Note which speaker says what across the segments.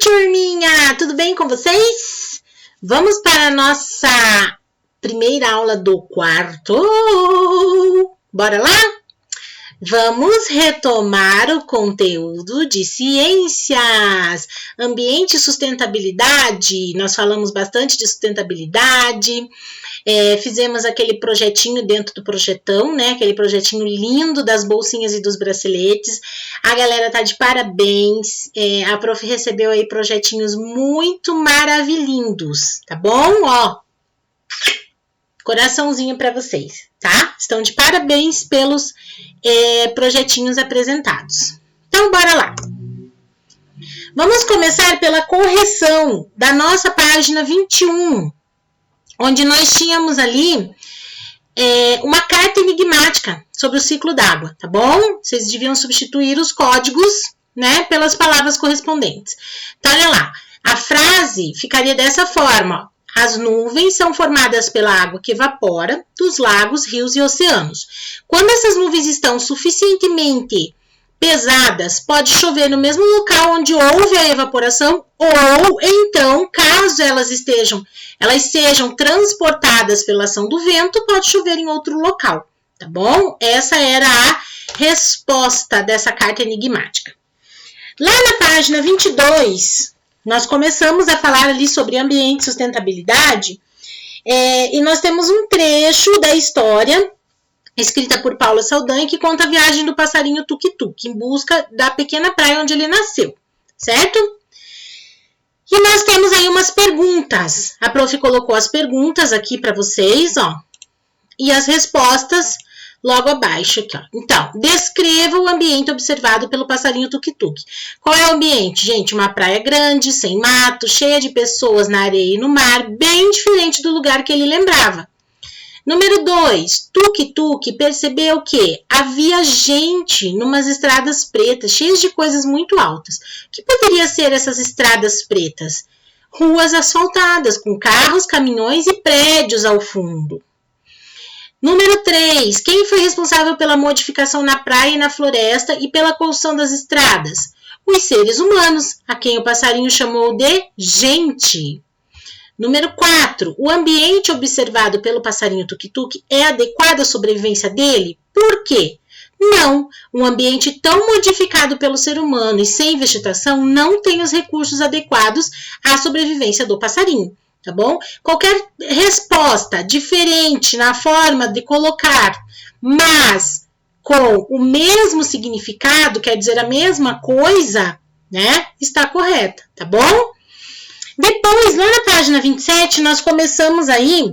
Speaker 1: turminha! Tudo bem com vocês? Vamos para a nossa primeira aula do quarto. Bora lá? Vamos retomar o conteúdo de ciências, ambiente e sustentabilidade. Nós falamos bastante de sustentabilidade, fizemos aquele projetinho dentro do projetão, né? Aquele projetinho lindo das bolsinhas e dos braceletes. A galera tá de parabéns. A prof recebeu aí projetinhos muito maravilhindos, tá bom? Ó, coraçãozinho para vocês, tá? Estão de parabéns pelos projetinhos apresentados. Então, bora lá. Vamos começar pela correção da nossa página 21, onde nós tínhamos ali uma carta enigmática sobre o ciclo d'água, tá bom? Vocês deviam substituir os códigos, né, pelas palavras correspondentes. Então, olha lá. A frase ficaria dessa forma, ó. As nuvens são formadas pela água que evapora dos lagos, rios e oceanos. Quando essas nuvens estão suficientemente pesadas, pode chover no mesmo local onde houve a evaporação, ou então, caso elas sejam transportadas pela ação do vento, pode chover em outro local, tá bom? Essa era a resposta dessa carta enigmática. Lá na página 22... nós começamos a falar ali sobre ambiente e sustentabilidade, e nós temos um trecho da história, escrita por Paula Saldanha, que conta a viagem do passarinho Tuk-Tuk, em busca da pequena praia onde ele nasceu, certo? E nós temos aí umas perguntas. A prof colocou as perguntas aqui para vocês, ó, e as respostas logo abaixo aqui, ó. Então, descreva o ambiente observado pelo passarinho Tuk-Tuk. Qual é o ambiente? Gente, uma praia grande, sem mato, cheia de pessoas na areia e no mar, bem diferente do lugar que ele lembrava. Número 2, Tuk-Tuk percebeu que havia gente numas estradas pretas, cheias de coisas muito altas. O que poderia ser essas estradas pretas? Ruas asfaltadas, com carros, caminhões e prédios ao fundo. Número 3. Quem foi responsável pela modificação na praia e na floresta e pela construção das estradas? Os seres humanos, a quem o passarinho chamou de gente. Número 4. O ambiente observado pelo passarinho Tuk-Tuk é adequado à sobrevivência dele? Por quê? Não. Um ambiente tão modificado pelo ser humano e sem vegetação não tem os recursos adequados à sobrevivência do passarinho. Tá bom? Qualquer resposta diferente na forma de colocar, mas com o mesmo significado, quer dizer a mesma coisa, né? Está correta, tá bom? Depois, lá na página 27, nós começamos aí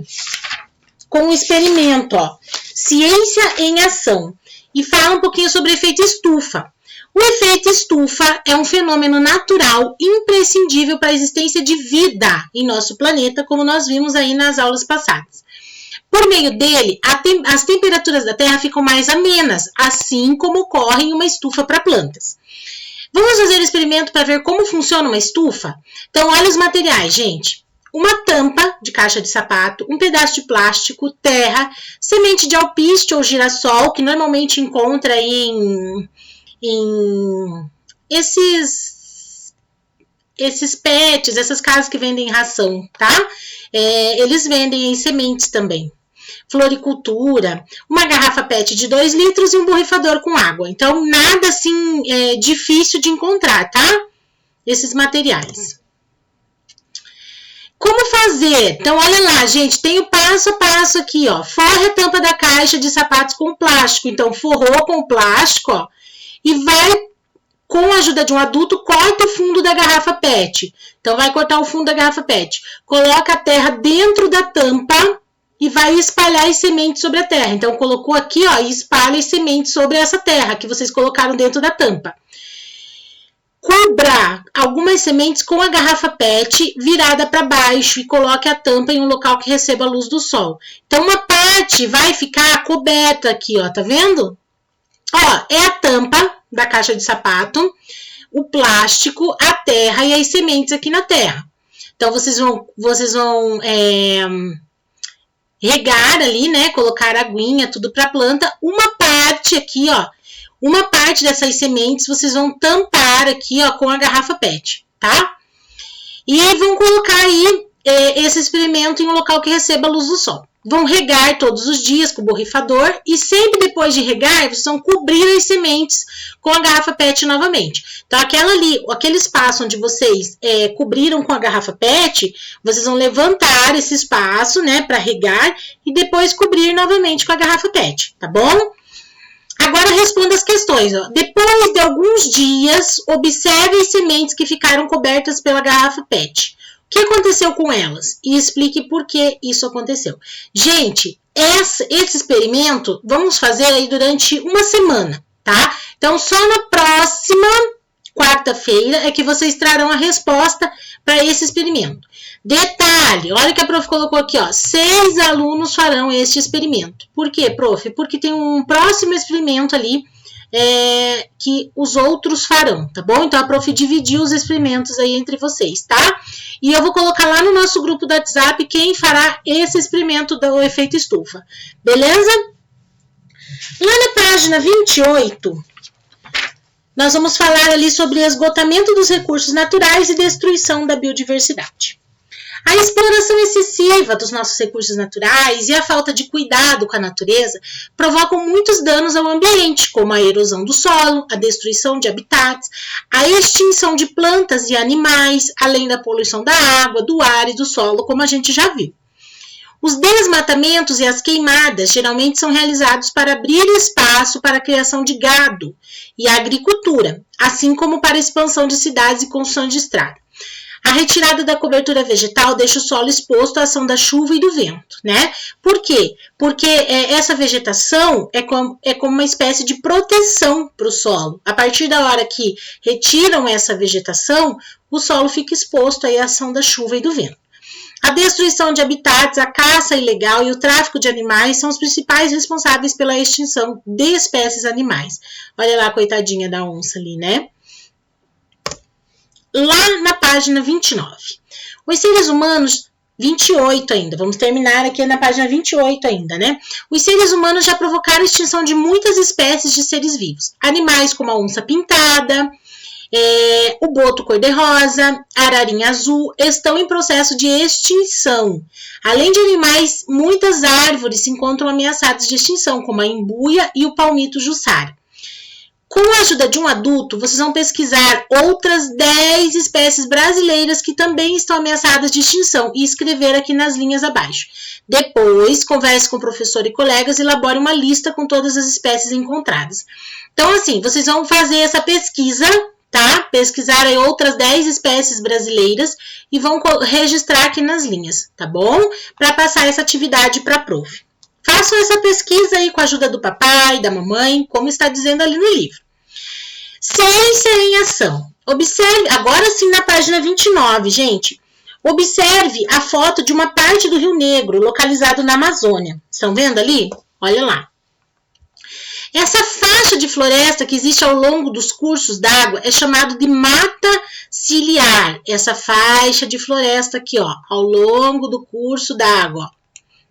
Speaker 1: com o experimento, ó, Ciência em Ação, e fala um pouquinho sobre o efeito estufa. O efeito estufa é um fenômeno natural imprescindível para a existência de vida em nosso planeta, como nós vimos aí nas aulas passadas. Por meio dele, as temperaturas da Terra ficam mais amenas, assim como ocorre em uma estufa para plantas. Vamos fazer o experimento para ver como funciona uma estufa? Então, olha os materiais, gente. Uma tampa de caixa de sapato, um pedaço de plástico, terra, semente de alpiste ou girassol, que normalmente encontra em esses pets, essas casas que vendem ração, tá? Eles vendem em sementes também. Floricultura, uma garrafa PET de 2 litros e um borrifador com água. Então, nada assim difícil de encontrar, tá? Esses materiais. Como fazer? Então, olha lá, gente, tem o passo a passo aqui, ó. Forre a tampa da caixa de sapatos com plástico. Então, forrou com plástico, ó. E vai, com a ajuda de um adulto, corta o fundo da garrafa PET. Então, vai cortar o fundo da garrafa PET. Coloca a terra dentro da tampa e vai espalhar as sementes sobre a terra. Então, colocou aqui, ó, e espalha as sementes sobre essa terra que vocês colocaram dentro da tampa. Cubra algumas sementes com a garrafa PET virada para baixo e coloque a tampa em um local que receba a luz do sol. Então, uma parte vai ficar coberta aqui, ó, tá vendo? Ó, é a tampa da caixa de sapato, o plástico, a terra e as sementes aqui na terra. Então, vocês vão regar ali, né? Colocar aguinha, tudo para a planta. Uma parte aqui, ó, uma parte dessas sementes vocês vão tampar aqui, ó, com a garrafa PET, tá? E vão colocar aí esse experimento em um local que receba a luz do sol. Vão regar todos os dias com o borrifador e sempre depois de regar, vocês vão cobrir as sementes com a garrafa PET novamente. Então, aquele espaço onde vocês cobriram com a garrafa PET, vocês vão levantar esse espaço, né, para regar e depois cobrir novamente com a garrafa PET, tá bom? Agora responda as questões. Ó. Depois de alguns dias, observe as sementes que ficaram cobertas pela garrafa PET. O que aconteceu com elas? E explique por que isso aconteceu. Gente, esse experimento vamos fazer aí durante uma semana, tá? Então, só na próxima quarta-feira é que vocês trarão a resposta para esse experimento. Detalhe, olha que a prof colocou aqui, ó, 6 alunos farão este experimento. Por quê, prof? Porque tem um próximo experimento ali que os outros farão, tá bom? Então, a prof dividiu os experimentos aí entre vocês, tá? E eu vou colocar lá no nosso grupo do WhatsApp quem fará esse experimento do efeito estufa, beleza? Lá na página 28, nós vamos falar ali sobre esgotamento dos recursos naturais e destruição da biodiversidade. A exploração excessiva dos nossos recursos naturais e a falta de cuidado com a natureza provocam muitos danos ao ambiente, como a erosão do solo, a destruição de habitats, a extinção de plantas e animais, além da poluição da água, do ar e do solo, como a gente já viu. Os desmatamentos e as queimadas geralmente são realizados para abrir espaço para a criação de gado e a agricultura, assim como para a expansão de cidades e construção de estrada. A retirada da cobertura vegetal deixa o solo exposto à ação da chuva e do vento, né? Por quê? Porque essa vegetação é como uma espécie de proteção para o solo. A partir da hora que retiram essa vegetação, o solo fica exposto aí à ação da chuva e do vento. A destruição de habitats, a caça ilegal e o tráfico de animais são os principais responsáveis pela extinção de espécies animais. Olha lá a coitadinha da onça ali, né? Lá na página 29. Os seres humanos, 28 ainda, vamos terminar aqui na página 28 ainda, né? Os seres humanos já provocaram a extinção de muitas espécies de seres vivos. Animais como a onça pintada, o boto cor-de-rosa, a ararinha azul, estão em processo de extinção. Além de animais, muitas árvores se encontram ameaçadas de extinção, como a embuia e o palmito jussara. Com a ajuda de um adulto, vocês vão pesquisar outras 10 espécies brasileiras que também estão ameaçadas de extinção e escrever aqui nas linhas abaixo. Depois, converse com o professor e colegas e elabore uma lista com todas as espécies encontradas. Então, assim, vocês vão fazer essa pesquisa, tá? Pesquisar aí outras 10 espécies brasileiras e vão registrar aqui nas linhas, tá bom? Para passar essa atividade para a prof. Façam essa pesquisa aí com a ajuda do papai, da mamãe, como está dizendo ali no livro. Ciência em ação. Observe, agora sim na página 29, gente. Observe a foto de uma parte do Rio Negro, localizado na Amazônia. Estão vendo ali? Olha lá. Essa faixa de floresta que existe ao longo dos cursos d'água é chamada de mata ciliar. Essa faixa de floresta aqui, ó, ao longo do curso d'água, ó.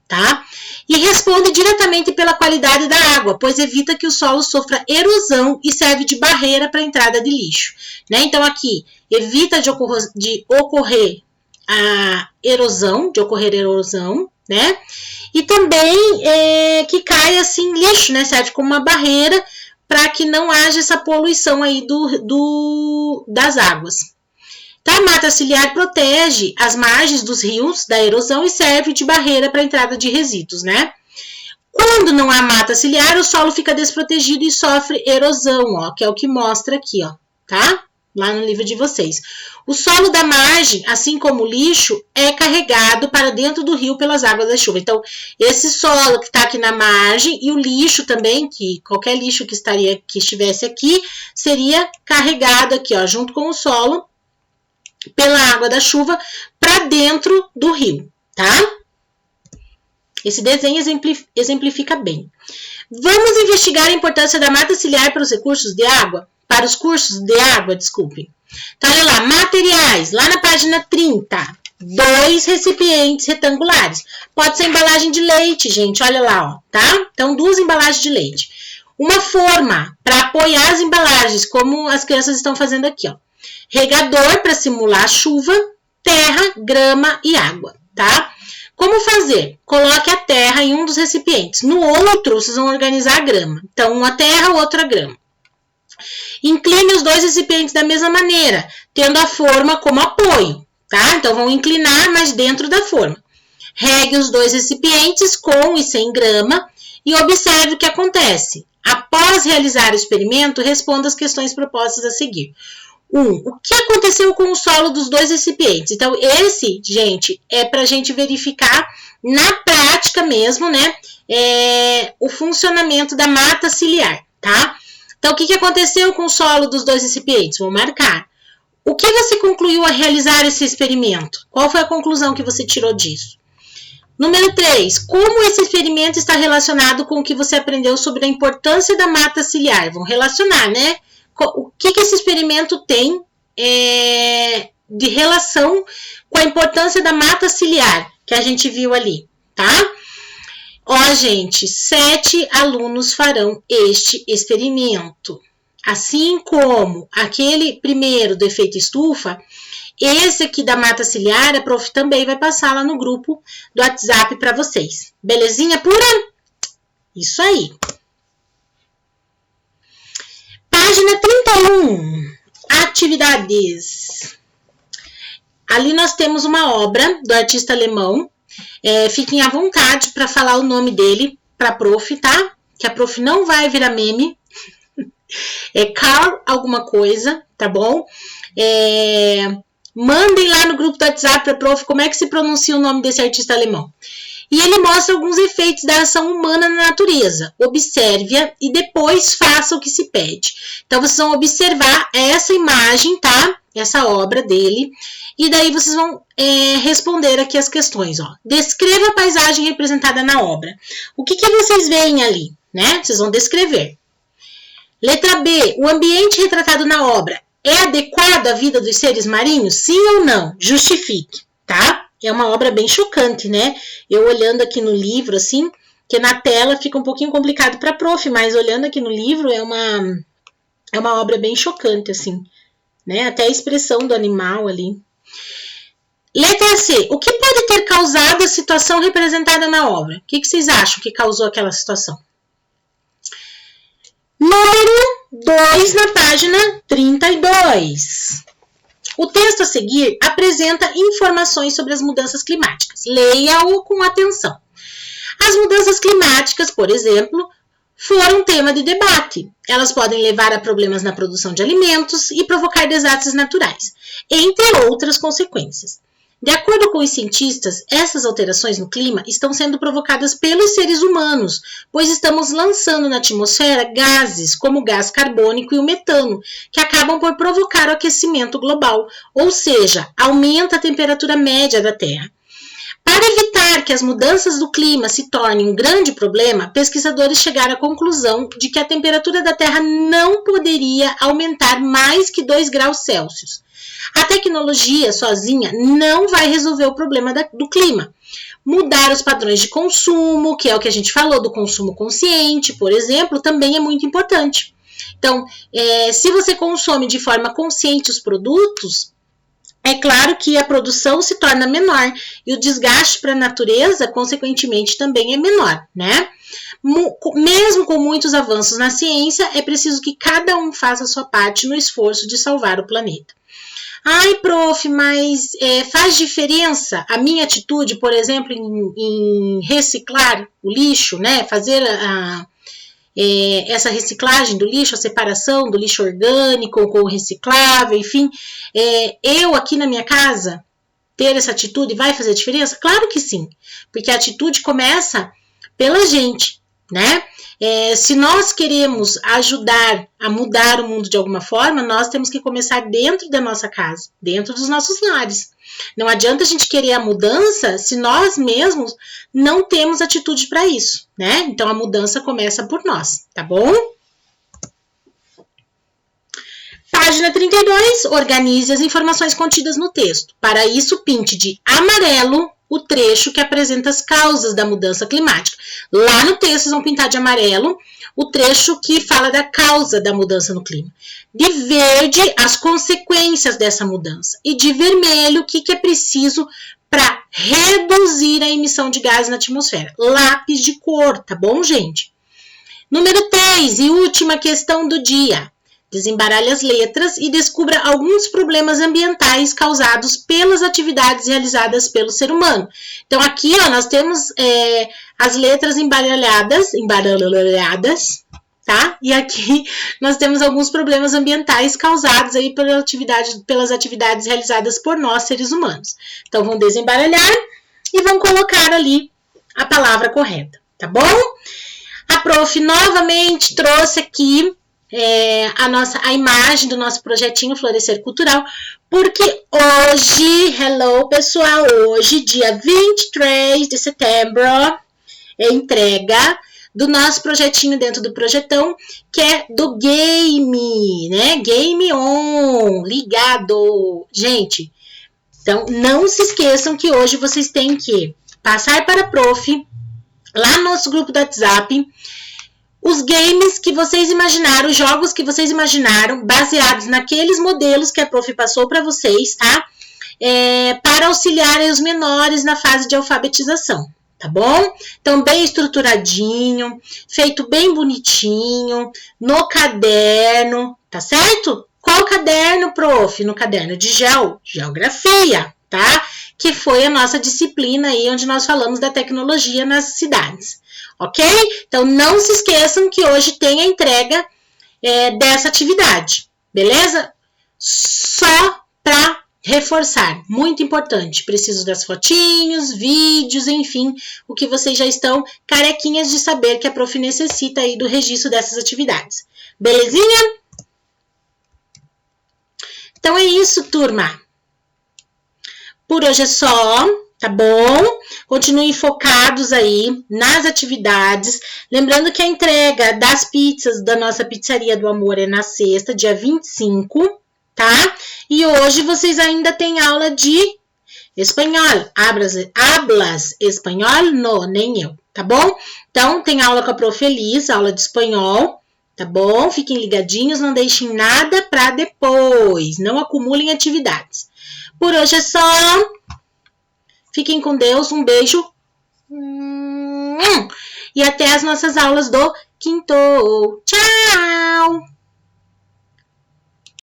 Speaker 1: Tá? E responde diretamente pela qualidade da água, pois evita que o solo sofra erosão e serve de barreira para a entrada de lixo, né? Então, aqui, evita de ocorrer erosão, né? E também que caia, assim, lixo, né? Serve como uma barreira para que não haja essa poluição aí das águas. Tá? A mata ciliar protege as margens dos rios da erosão e serve de barreira para a entrada de resíduos, né? Quando não há mata ciliar, o solo fica desprotegido e sofre erosão, ó, que é o que mostra aqui, ó, tá? Lá no livro de vocês. O solo da margem, assim como o lixo, é carregado para dentro do rio pelas águas da chuva. Então, esse solo que está aqui na margem e o lixo também, que qualquer lixo que estivesse aqui, seria carregado aqui, ó, junto com o solo, pela água da chuva para dentro do rio, tá? Esse desenho exemplifica bem. Vamos investigar a importância da mata ciliar para os recursos de água, para os cursos de água, desculpe. Então, olha lá, materiais, lá na página 30, 2 recipientes retangulares. Pode ser embalagem de leite, gente, olha lá, ó, tá? Então, 2 embalagens de leite. Uma forma para apoiar as embalagens, como as crianças estão fazendo aqui, ó. Regador para simular a chuva, terra, grama e água, tá? Como fazer? Coloque a terra em um dos recipientes. No outro, vocês vão organizar a grama. Então, uma terra, outra grama. Incline os dois recipientes da mesma maneira, tendo a forma como apoio, tá? Então, vão inclinar, mas dentro da forma. Regue os dois recipientes com e sem grama e observe o que acontece. Após realizar o experimento, responda as questões propostas a seguir. 1. O que aconteceu com o solo dos dois recipientes? Então, esse, gente, é para a gente verificar na prática mesmo, né? O funcionamento da mata ciliar, tá? Então, o que aconteceu com o solo dos dois recipientes? Vou marcar. O que você concluiu a realizar esse experimento? Qual foi a conclusão que você tirou disso? Número 3. Como esse experimento está relacionado com o que você aprendeu sobre a importância da mata ciliar? Vão relacionar, né? O que esse experimento tem de relação com a importância da mata ciliar que a gente viu ali, tá? Ó, gente, 7 alunos farão este experimento. Assim como aquele primeiro do efeito estufa, esse aqui da mata ciliar, a prof também vai passar lá no grupo do WhatsApp para vocês. Belezinha pura? Isso aí. Página 31, atividades. Ali nós temos uma obra do artista alemão. Fiquem à vontade para falar o nome dele para a prof, tá? Que a prof não vai virar meme. É Karl alguma coisa, tá bom? Mandem lá no grupo do WhatsApp para a prof como é que se pronuncia o nome desse artista alemão. E ele mostra alguns efeitos da ação humana na natureza. Observe-a e depois faça o que se pede. Então, vocês vão observar essa imagem, tá? Essa obra dele. E daí, vocês vão responder aqui as questões, ó. Descreva a paisagem representada na obra. O que vocês veem ali, né? Vocês vão descrever. Letra B. O ambiente retratado na obra é adequado à vida dos seres marinhos? Sim ou não? Justifique, tá? É uma obra bem chocante, né? Eu olhando aqui no livro, assim, que na tela fica um pouquinho complicado para a prof, mas olhando aqui no livro é uma obra bem chocante, assim, né? Até a expressão do animal ali. Letra C. O que pode ter causado a situação representada na obra? O que vocês acham que causou aquela situação? Número 2 na página 32. O texto a seguir apresenta informações sobre as mudanças climáticas. Leia-o com atenção. As mudanças climáticas, por exemplo, foram tema de debate. Elas podem levar a problemas na produção de alimentos e provocar desastres naturais, entre outras consequências. De acordo com os cientistas, essas alterações no clima estão sendo provocadas pelos seres humanos, pois estamos lançando na atmosfera gases como o gás carbônico e o metano, que acabam por provocar o aquecimento global, ou seja, aumenta a temperatura média da Terra. Para evitar que as mudanças do clima se tornem um grande problema, pesquisadores chegaram à conclusão de que a temperatura da Terra não poderia aumentar mais que 2 graus Celsius. A tecnologia sozinha não vai resolver o problema do clima. Mudar os padrões de consumo, que é o que a gente falou do consumo consciente, por exemplo, também é muito importante. Então, se você consome de forma consciente os produtos, é claro que a produção se torna menor e o desgaste para a natureza, consequentemente, também é menor, né? Mesmo com muitos avanços na ciência, é preciso que cada um faça a sua parte no esforço de salvar o planeta. Ai, prof, mas faz diferença a minha atitude, por exemplo, em reciclar o lixo, né? Fazer essa reciclagem do lixo, a separação do lixo orgânico com o reciclável, enfim. Eu aqui na minha casa, ter essa atitude vai fazer diferença? Claro que sim, porque a atitude começa pela gente, né? Se nós queremos ajudar a mudar o mundo de alguma forma, nós temos que começar dentro da nossa casa, dentro dos nossos lares. Não adianta a gente querer a mudança se nós mesmos não temos atitude para isso, né? Então, a mudança começa por nós, tá bom? Página 32, organize as informações contidas no texto. Para isso, pinte de amarelo o trecho que apresenta as causas da mudança climática. Lá no texto, vocês vão pintar de amarelo o trecho que fala da causa da mudança no clima. De verde, as consequências dessa mudança. E de vermelho, o que é preciso para reduzir a emissão de gases na atmosfera. Lápis de cor, tá bom, gente? Número 3 e última questão do dia. Desembaralhe as letras e descubra alguns problemas ambientais causados pelas atividades realizadas pelo ser humano. Então, aqui ó, nós temos as letras embaralhadas, tá? E aqui nós temos alguns problemas ambientais causados aí pelas atividades realizadas por nós, seres humanos. Então, vão desembaralhar e vão colocar ali a palavra correta, tá bom? A prof novamente trouxe aqui a imagem do nosso projetinho Florescer Cultural, porque hoje, hello pessoal, hoje, dia 23 de setembro, é entrega do nosso projetinho dentro do projetão, que é do game, né? Game on, ligado. Gente, então não se esqueçam que hoje vocês têm que passar para a prof, lá no nosso grupo do WhatsApp, os games que vocês imaginaram, os jogos que vocês imaginaram, baseados naqueles modelos que a prof passou para vocês, tá? Para auxiliar os menores na fase de alfabetização, tá bom? Então, bem estruturadinho, feito bem bonitinho, no caderno, tá certo? Qual caderno, prof? No caderno de geografia, tá? Que foi a nossa disciplina aí, onde nós falamos da tecnologia nas cidades. Ok? Então, não se esqueçam que hoje tem a entrega dessa atividade, beleza? Só para reforçar, muito importante, preciso das fotinhos, vídeos, enfim, o que vocês já estão carequinhas de saber que a prof necessita aí do registro dessas atividades. Belezinha? Então, é isso, turma. Por hoje é só, tá bom? Continuem focados aí nas atividades. Lembrando que a entrega das pizzas da nossa Pizzaria do Amor é na sexta, dia 25, tá? E hoje vocês ainda têm aula de espanhol. Hablas espanhol? Não, nem eu, tá bom? Então, tem aula com a prof. Elis, aula de espanhol, tá bom? Fiquem ligadinhos, não deixem nada para depois. Não acumulem atividades. Por hoje é só. Fiquem com Deus, um beijo. E até as nossas aulas do quinto. Tchau!